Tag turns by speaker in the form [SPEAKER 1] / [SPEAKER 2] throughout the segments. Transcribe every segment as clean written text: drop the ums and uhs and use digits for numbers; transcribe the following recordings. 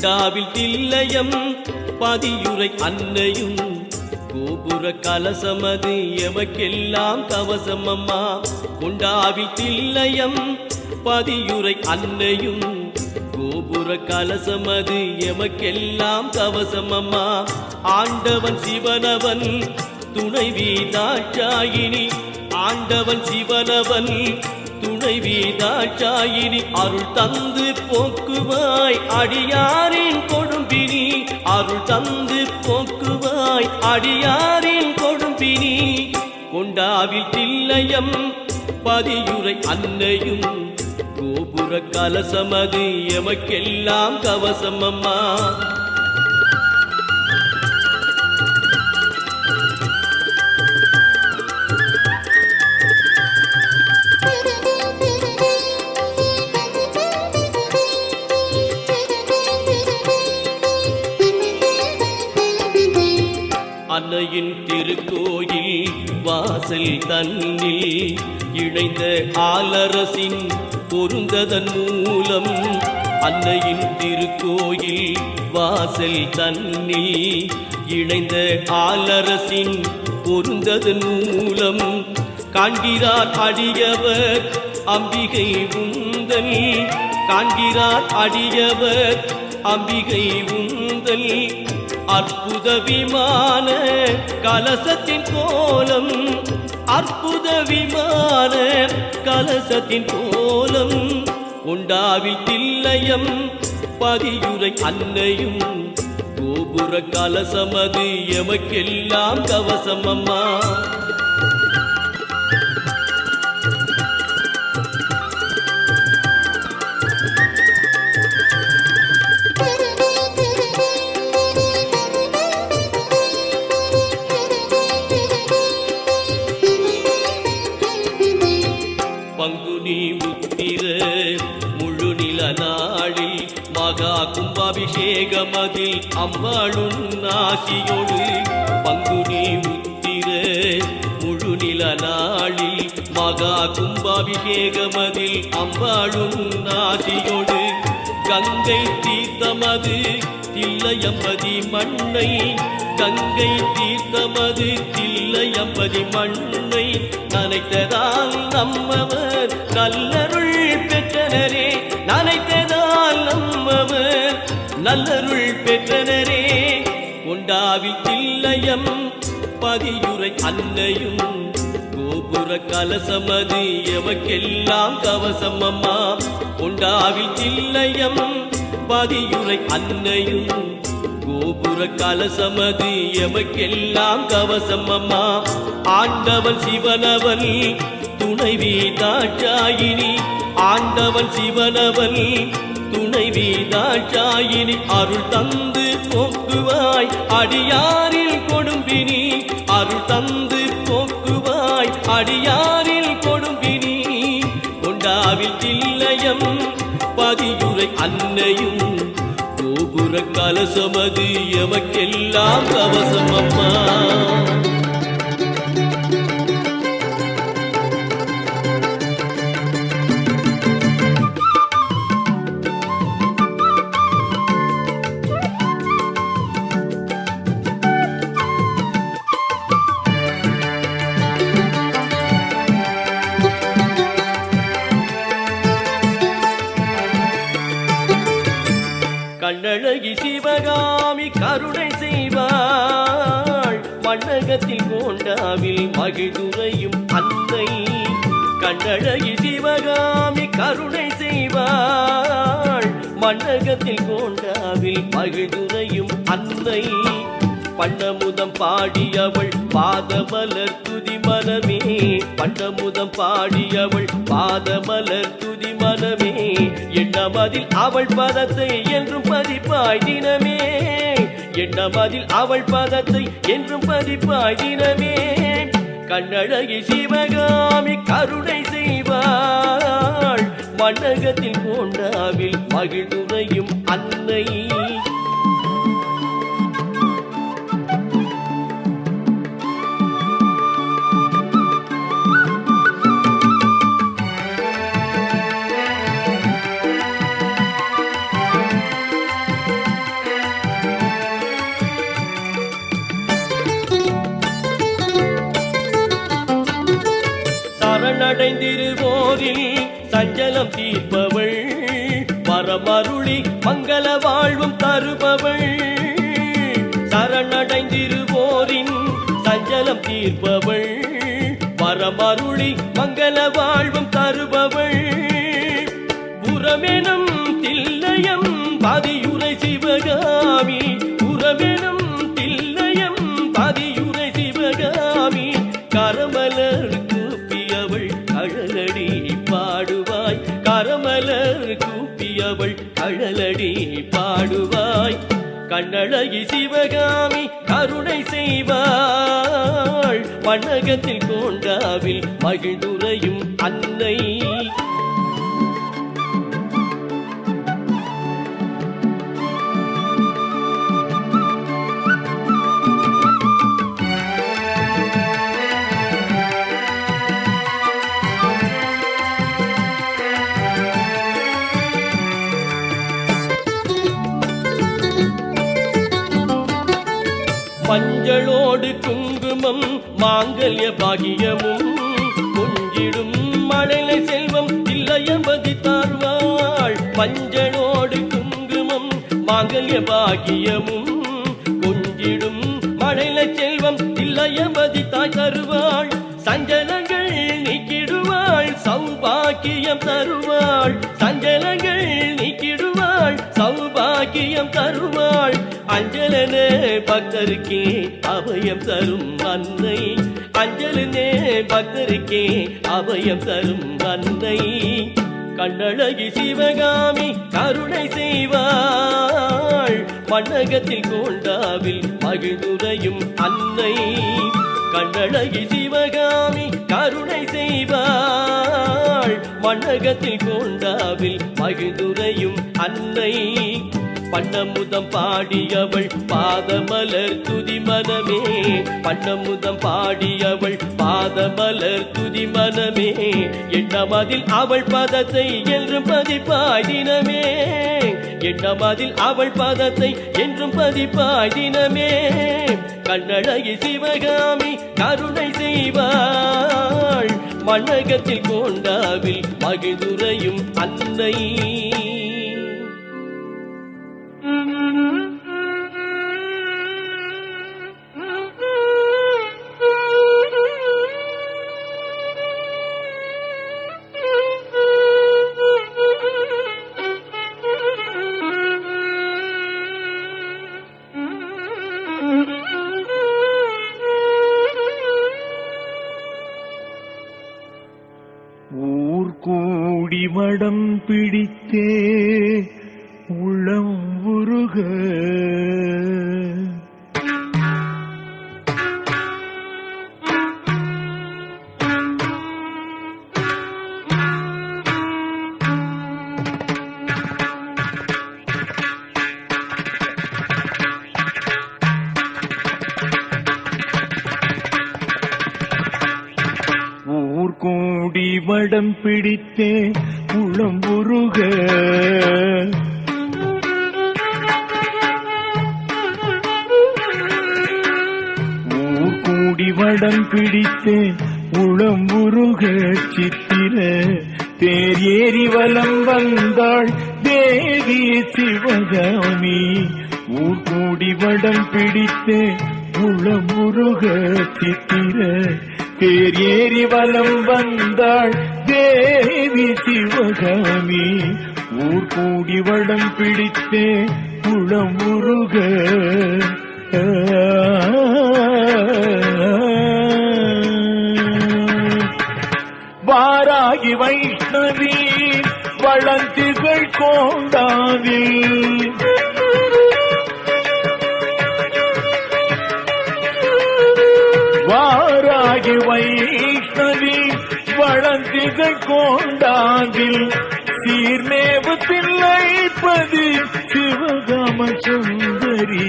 [SPEAKER 1] கொண்டாவில் தில்லையம் பதியுரை அன்னையும் கோபுர கலசமது எமக்கெல்லாம் கவசம் அம்மா. கொண்டாவில் தில்லையம் பதியுரை அன்னையும் கோபுர கலசமது எமக்கெல்லாம் கவசம் அம்மா. ஆண்டவன் சிவனவன் துணைவி தாட்சாயினி, ஆண்டவன் சிவனவன் துணைவி தாட்சாயினி, அருள் தந்து போக்குவாய் அடியாரின் கொடும்பினி, அருள் தந்து போக்குவாய் அடியாரின் கொடும்பினி. கொண்டாவில் தில்லையம் பதியுரை அன்னையும் கோபுர கலசமது எமக்கெல்லாம் கவசம் அம்மா. அன்னையின் திருக்கோயில் வாசல் தன்னில் இணைந்த ஆலரசின் பொருந்ததன் மூலம், அன்னையின் திருக்கோயில் வாசல் தன்னில் இணைந்த ஆலரசின் பொருந்ததன் மூலம், காண்கிறார் அடியவர் அம்பிகை உந்தல், காண்கிறார் அடியவர் அம்பிகை உந்தல். அற்புத விமான கலசத்தின் கோலம், அற்புத விமான கலசத்தின் கோலம். கொண்டாவில் தில்லையம் பதியுரை அன்னையும் கோபுர கலசமது எமக்கெல்லாம் கவசம் அம்மா. பங்குனி உத்திர முழு நில நாளில் மகா கும்பாபிஷேகமதில் அம்பாளும் நாசியோடு, பங்குனி உத்திர முழு நில நாளில் மகா கும்பாபிஷேகமதில் அம்பாளும் நாசியோடு, கங்கை தீர்த்தமது தில்லையம்பதி மண்ணை, கங்கை தீர்த்தமது தில்லையம்பதி மண்ணை நனைத்ததால் நம்மவர் நல்லருள் பெற்றனரே, நனைத்ததால் நம்மவர் நல்லருள் பெற்றனரே. கொண்டாவில் தில்லையம் பதியுரை அன்னையும் கோபுர கலசமது எமக்கெல்லாம் கவசம் அம்மா. கொண்டாவில் தில்லையம் பதியுரை அன்னையும் கோபுர கலசமது எமக்கெல்லாம் கவசம் அம்மா. ஆண்டவன் சிவனவன் துணைவி தாட்சாயினி, ஆண்டவன் சிவனவன் துணைவி தாட்சாயினி, அருள் தந்து போக்குவாய் அடியாரில் கொடும்பினி, அருள் தந்து போக்குவாய் அடியாரில் கொடும்பினி. கொண்டாவில் தில்லையம் பதியுரை அன்னையும் கோபுர கலசமது எமக்கெல்லாம் கவசம் அம்மா. கண்ணழகி சிவகாமி கருணை செய்வாள், மண்ணகத்தில் கோண்டாவில் மகிழ்துரையும் அன்னை. கண்ணழகி சிவகாமி கருணை செய்வாள், மண்ணகத்தில் கோண்டாவில் மகிழ்துரையும் அன்னை. பண்ணமுதம் பாடியவள் பாதமலர் துதி மனமே, பண்ணமுதம் பாடியவள் பாதமலர் துதி மனமே. எண்ணமதில் அவள் பதத்தை என்றும் பதிப்பாய் தினமே, எண்ணமதில் அவள் பதத்தை என்றும் பதிப்பாய் தினமே. கண்ணழகி சிவகாமி கருணை செய்வாள், மண்ணகத்தில் கோண்டாவில் மகிழ்துரையும் அன்னை. சரணடைந்திருவோரில் சஞ்சலம் தீர்ப்பவள் வரமருளி மங்கள வாழ்வும் தருபவள் சரணடைந்திருவோரின் சஞ்சலம் தீர்ப்பவள் வரமருளி மங்கள வாழ்வும் தருபவள் புறமெனும் தில்லையம் பதியுரை சிவகாமி புறமெனும் தில்லையம் பதியுரை சிவகாமி கரமலர் கூப்பியவள் கழலடி பாடுவாய் கரமலர் கூப்பியவள் கழலடி பாடுவாய் கண்ணழகி சிவகாமி கருணை செய்வாள் மண்ணகத்தில் கோண்டாவில் மகிழ்ந்துரையும் அன்னை மஞ்சளோடு குங்குமம் மாங்கல்ய பாகியமும் கொஞ்சிடும் மழலை செல்வம் இல்லையம்பதி தாழ்வாள் மஞ்சளோடு குங்குமம் மாங்கல்ய பாகியமும் கொஞ்சிடும் மழலை செல்வம் இல்லையம்பதி தாய் தருவாள் சஞ்சலங்கள் நீக்கிடுவாள் சௌபாக்கியம் தருவாள் சஞ்சலங்கள் நீக்கிடுவாள் சௌபாக்கியம் தருவாள் அஞ்சலனே பக்தருக்கே அபயம் தரும் அன்னை அஞ்சலனே பக்தருக்கே அபயம் தரும் அன்னை கண்ணழகி சிவகாமி கருணை செய்வாள் மண்ணகத்தில் கோண்டாவில் மகிழ்ந்துரையும் அன்னை கண்ணழகி சிவகாமி கருணை செய்வாள் மண்ணகத்தில் கோண்டாவில் மகிழ்ந்துரையும் அன்னை பண்டமுதம் பாடியவள் பாதமலர் துதி மனமே பண்டமுதம் பாடியவள் பாதமலர் துதி மனமே எண்ணமதில் அவள் பதத்தை என்றும் பதிப்பாய் தினமே எண்ணமதில் அவள் பதத்தை என்றும் பதிப்பாய் தினமே கண்ணழகி சிவகாமி கருணை செய்வாள் மண்ணகத்தில் கோண்டாவில் மகிழ்ந்துரையும் அன்னை
[SPEAKER 2] ஊர் கூடி மடம் பிடித்தே உள்ளம் உருக ஊர் கூடி மடம் பிடித்தே உள்ளம் உருக ஊர் கூடி மடம் பிடித்தே உளம் உருக சித்திர தேர் ஏறி வலம் வந்தாள் தேவி சிவகாமி ஊர் கூடி மடம் பிடித்தே உளம் உருக சித்திர தேர் ஏறி வலம் வந்தாள் தேவி சிவகாமி ஊர் கூடி வடம் பிடித்தே உளம் உருக வாராகி வைஷ்ணவி வளர்த்திகள் கோண்டாவில் வாராகி வைஷ்ணவி வளர்த்திகள் கோண்டாவில் சீர்மேவு தில்லைப்பது சிவகாம சுந்தரி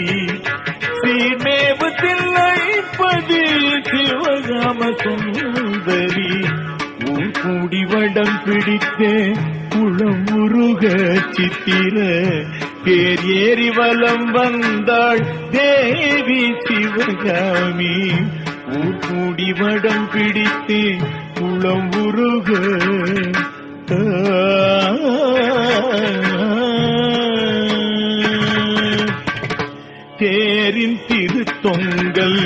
[SPEAKER 2] சீர்மேவு தில்லைப்பது சிவகாம சுந்தரி ஊர் கூடி வடம் பிடித்தே குளம் உருக சித்திர தேர் ஏறி வலம் வந்தாள் தேவி சிவகாமி ஊர் கூடி வடம் பிடித்து உளம் உருக தேரின் திருத்தொங்கல்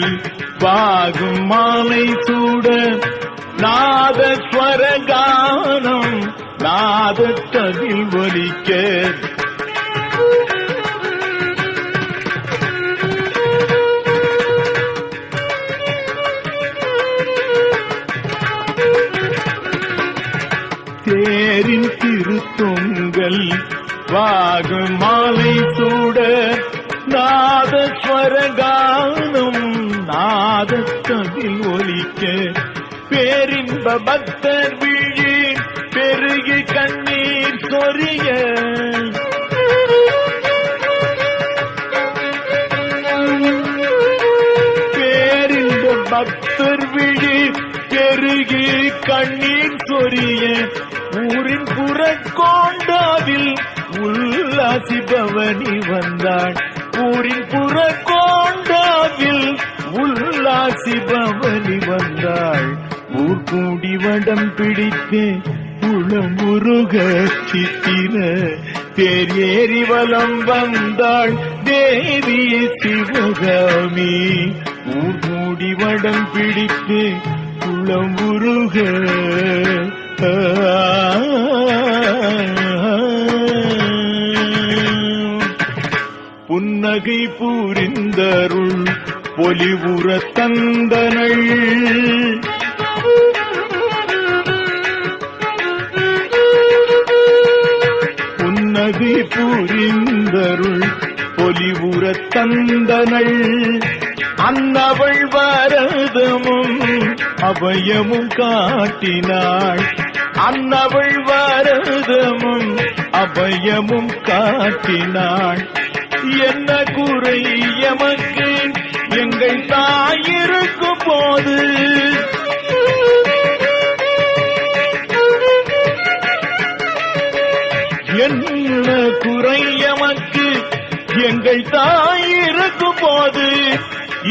[SPEAKER 2] வாகும் மாலை சூட நாதஸ்வர கானம் நாதத்ததில் ஒலிக்க தேரின் திருத்தொங்கல் வாகும் மாலை சூட நாதஸ்வர கானம் நாதத்ததில் ஒலிக்க பேரின்ப பக்தர் விழி பெருகி கண்ணீர் சொரிய பேரின்ப பக்தர் விழி பெருகி கண்ணீர் சொரிய ஊரின் புறக்கோண்டாவில் உல்லாசிபவனி வந்தாள் ஊரின் புறக்கோண்டாவில் உல்லாசிபவனி வந்தாள் ஊர் கூடி வடம் பிடித்து உளம் உருக சித்திர தேர் ஏறி வலம் வந்தாள் தேவி சிவகாமி ஊர் கூடி வடம் பிடித்து உளம் உருக புன்னகை பூரிந்தருள் பொலிவுற தந்தனள் புன்னகை பூரிந்தருள் பொலிவுற தந்தனள் அன்னவள் வரதமும் அபயமும் காட்டினாள் அன்னவள் வரதமும் அபயமும் காட்டினாள் என்ன குறை எமக்கு எங்கள் தாயிருக்கும் போது என்ன குறை எமக்கு எங்கள் தாயிருக்கும் போது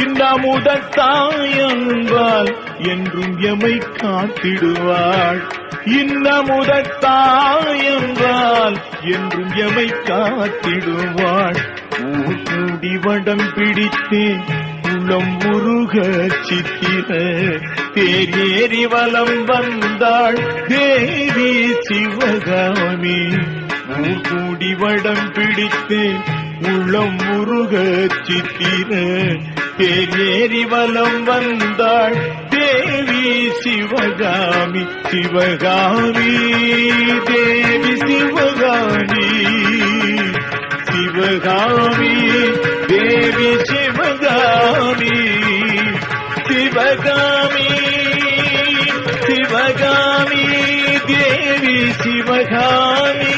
[SPEAKER 2] இந்த முதத்தாயன்பால் என்றும் எமை காத்திடுவாள் இந்த முதத்தாயன்பால் என்றும் எமை காத்திடுவாள் ஊர் கூடி வடம் பிடித்து உளம் உருக சித்திர தேர் ஏறி வலம் வந்தாள் தேவி சிவகாமி ஊர் கூடி வடம் பிடித்து உளம் முருக சித்திர தேர் ஏறி வலம் வந்தாள் தேவி சிவகாமி சிவகாமி தேவி சிவகாமி சிவகாமி தேவி சிவகாமி சிவகாமி சிவகாமி தேவி சிவகாமி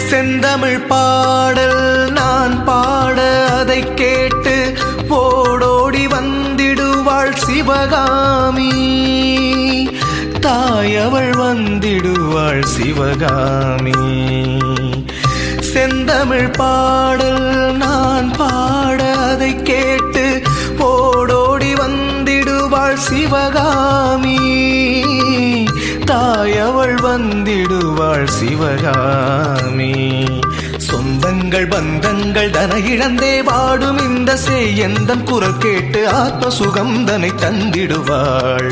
[SPEAKER 3] செந்தமிழ் பாடல் நான் பாட அதை கேட்டு ஓடோடி வந்திடுவாள் சிவகாமி தாயவள் வந்திடுவாள் சிவகாமி செந்தமிழ் பாடல் நான் பாட அதை கேட்டு ஓடோடி வந்திடுவாள் சிவகாமி தாயவள் வந்திடுவாள் சிவகாமி சொந்தங்கள் பந்தங்கள் தன இழந்தே வாடும் இந்த சேயந்தன் குரல் கேட்டு ஆத்ம சுகம் தனை தந்திடுவாள்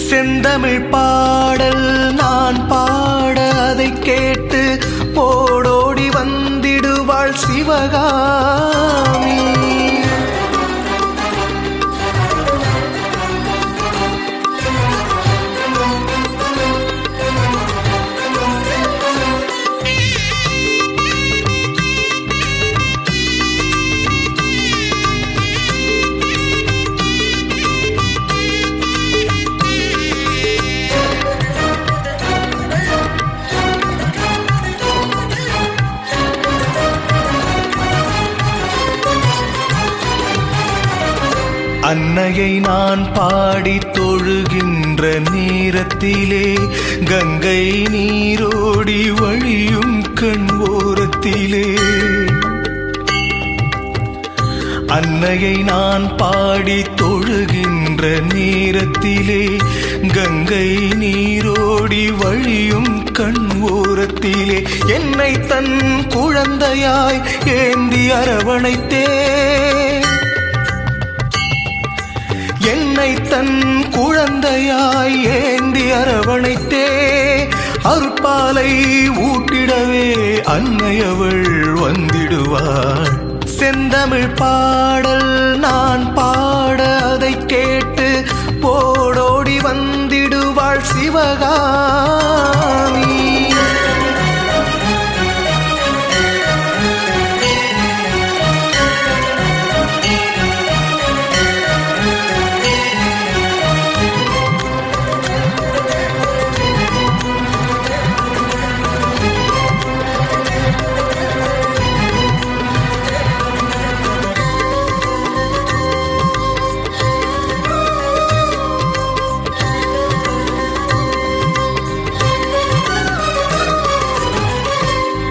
[SPEAKER 3] செந்தமிழ் பாடல் நான் பாட அதை கேட்டு ஓடோடி வந்திடுவாள் சிவகாமி அன்னையை நான் பாடி தொழுகின்ற நேரத்திலே கங்கை நீரோடி வழியும் கண் ஓரத்திலே அன்னையை நான் பாடி தொழுகின்ற நேரத்திலே கங்கை நீரோடி வழியும் கண் ஓரத்திலே என்னை தன் குழந்தையாய் ஏந்தி அரவணைத்தே என்னை தன் குழந்தையாய் ஏந்தி அரவணைத்தே அருட்பாலை ஊட்டிடவே அன்னையவள் வந்திடுவாள் செந்தமிழ் பாடல் நான் பாட அதை கேட்டு போடோடி வந்திடுவாள் சிவகாமி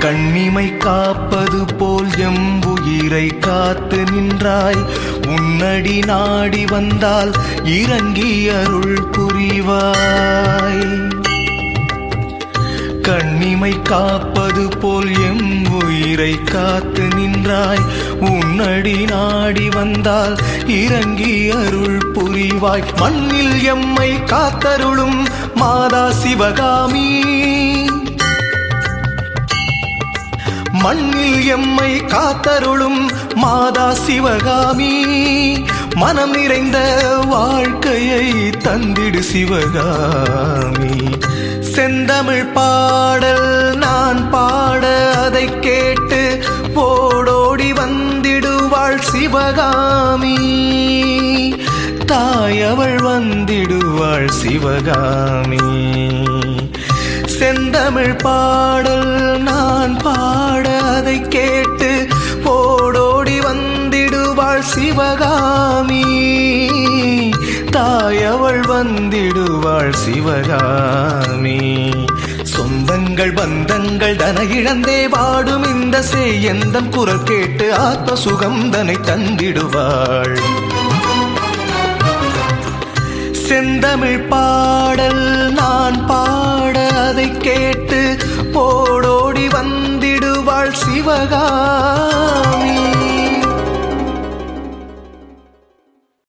[SPEAKER 3] கண்ணிமை காப்பது போல் எம்புயிரை காத்து நின்றாய் உன்னடி நாடி வந்தால் இறங்கி அருள் புரிவாய் கண்ணிமை காப்பது போல் எம்புயிரை காத்து நின்றாய் உன்னடி நாடி வந்தால் இறங்கி அருள் புரிவாய் மண்ணில் எம்மை காத்தருளும் மாதா சிவகாமி மண்ணில் எம்மை காத்தருளும் மாதா சிவகாமி மனம் நிறைந்த வாழ்க்கையை தந்திடு சிவகாமி செந்தமிழ் பாடல் நான் பாட அதை கேட்டு போடோடி வந்திடுவாள் சிவகாமி தாயவள் வந்திடுவாள் சிவகாமி செந்தமிழ் பாடல் நான் பாட அதை கேட்டு போடோடி வந்திடுவாள் சிவகாமி தாயவள் வந்திடுவாள் சிவகாமி சொந்தங்கள் பந்தங்கள் தன இழந்தே வாடும் இந்த சேயந்தன் குரல் கேட்டு ஆத்ம சுகம் தனை தந்திடுவாள் செந்தமிழ் பாடல் நான் பாட அதை கேட்டு போடோடி வந்திடுவாள் சிவகாமி